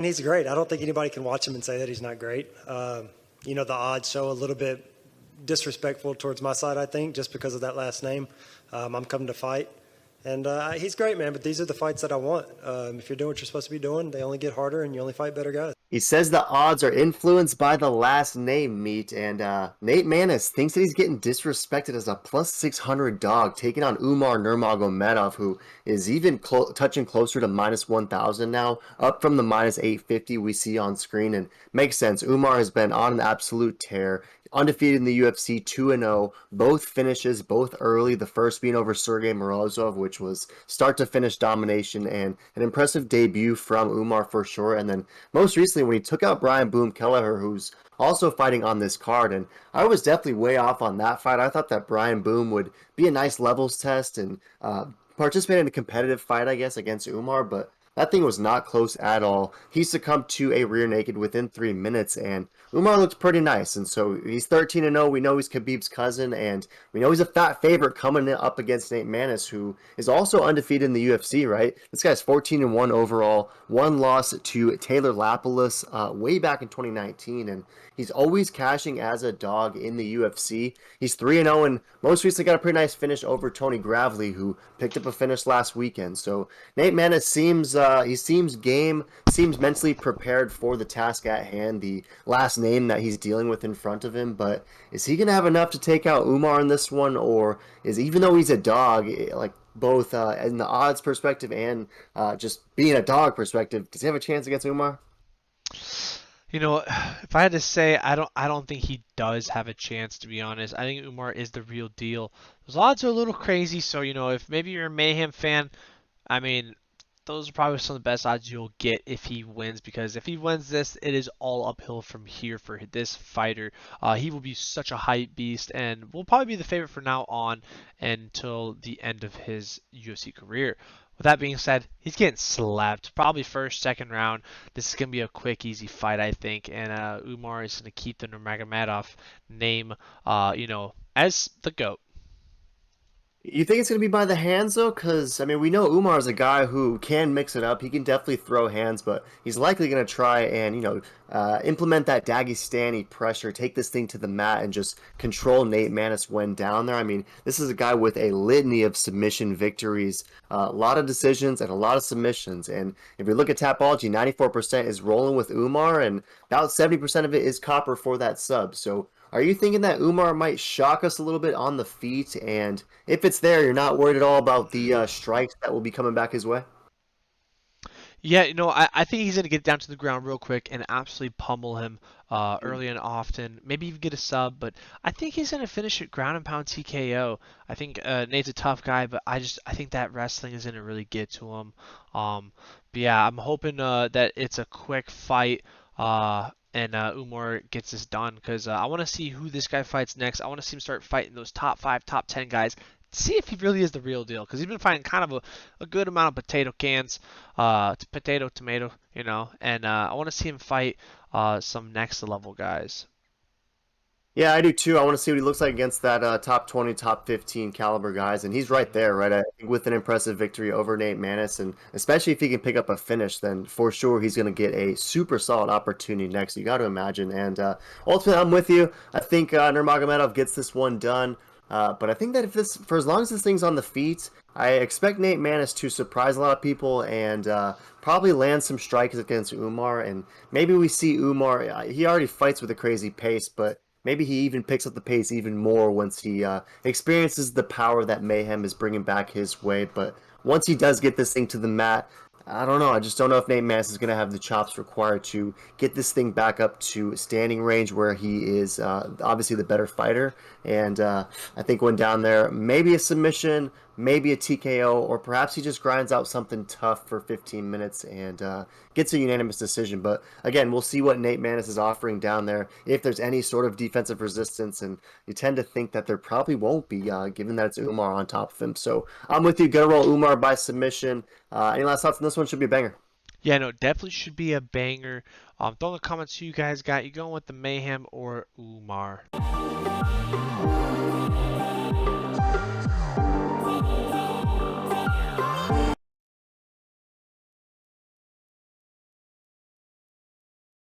He's great. I don't think anybody can watch him and say that he's not great. The odds show a little bit disrespectful towards my side, I think, just because of that last name. I'm coming to fight. And he's great, man, but these are the fights that I want. If you're doing what you're supposed to be doing, they only get harder and you only fight better guys. He says the odds are influenced by the last name, Meat, and Nate Maness thinks that he's getting disrespected as a plus 600 dog, taking on Umar Nurmagomedov, who is even touching closer to minus 1,000 now, up from the minus 850 we see on screen, and makes sense. Umar has been on an absolute tear. Undefeated in the UFC, 2-0, both finishes, both early, the first being over Sergey Morozov, which was start-to-finish domination, and an impressive debut from Umar for sure, and then most recently when he took out Brian Boom Kelleher, who's also fighting on this card, and I was definitely way off on that fight. I thought that Brian Boom would be a nice levels test and participate in a competitive fight, I guess, against Umar, but that thing was not close at all. He succumbed to a rear naked within 3 minutes, and Umar looked pretty nice. And so he's 13-0. We know he's Khabib's cousin, and we know he's a fat favorite coming up against Nate Maness, who is also undefeated in the UFC, right? This guy's 14-1 overall, one loss to Taylor Lapilus way back in 2019, and he's always cashing as a dog in the UFC. He's 3-0, and most recently got a pretty nice finish over Tony Gravely, who picked up a finish last weekend. So Nate Maness seems game, seems mentally prepared for the task at hand, the last name that he's dealing with in front of him. But is he gonna have enough to take out Umar in this one, or is, even though he's a dog, like both in the odds perspective and just being a dog perspective, does he have a chance against Umar? If I had to say, I don't think he does have a chance, to be honest. I think Umar is the real deal. Those odds are a little crazy, so if maybe you're a Mayhem fan, I mean, those are probably some of the best odds you'll get if he wins, because if he wins this, it is all uphill from here for this fighter. He will be such a hype beast and will probably be the favorite from now on until the end of his UFC career. With that being said, he's getting slapped. Probably first, second round. This is going to be a quick, easy fight, I think. And Umar is going to keep the Nurmagomedov name, as the GOAT. You think it's going to be by the hands, though? Because, I mean, we know Umar is a guy who can mix it up. He can definitely throw hands, but he's likely going to try and, implement that Dagestani pressure, take this thing to the mat, and just control Nate Maness when down there. I mean, this is a guy with a litany of submission victories, a lot of decisions, and a lot of submissions. And if we look at Tapology, 94% is rolling with Umar, and about 70% of it is copper for that sub. So, are you thinking that Umar might shock us a little bit on the feet? And if it's there, you're not worried at all about the strikes that will be coming back his way? Yeah, I think he's going to get down to the ground real quick and absolutely pummel him early and often. Maybe even get a sub, but I think he's going to finish it ground and pound TKO. I think Nate's a tough guy, but I think that wrestling is going to really get to him. But yeah, I'm hoping that it's a quick fight. And Umar gets this done, because I want to see who this guy fights next. I want to see him start fighting those top 5, top 10 guys. See if he really is the real deal, because he's been fighting kind of a good amount of potato cans, potato, tomato, and I want to see him fight some next level guys. Yeah, I do too. I want to see what he looks like against that top 20, top 15 caliber guys. And he's right there, right? I think with an impressive victory over Nate Maness, and especially if he can pick up a finish, then for sure he's going to get a super solid opportunity next. You got to imagine. And ultimately, I'm with you. I think Nurmagomedov gets this one done. But I think that for as long as this thing's on the feet, I expect Nate Maness to surprise a lot of people and probably land some strikes against Umar. And maybe we see Umar, he already fights with a crazy pace, but maybe he even picks up the pace even more once he experiences the power that Mayhem is bringing back his way. But once he does get this thing to the mat, I don't know. I just don't know if Nate Maness is going to have the chops required to get this thing back up to standing range where he is obviously the better fighter. And I think when down there, maybe a submission, maybe a TKO, or perhaps he just grinds out something tough for 15 minutes and gets a unanimous decision. But again, we'll see what Nate Maness is offering down there, if there's any sort of defensive resistance. And you tend to think that there probably won't be, given that it's Umar on top of him. So I'm with you. Gonna roll Umar by submission. Any last thoughts on this one? Should be a banger. Yeah, no, definitely should be a banger. Throw in the comments who you guys got. You going with the Mayhem or Umar?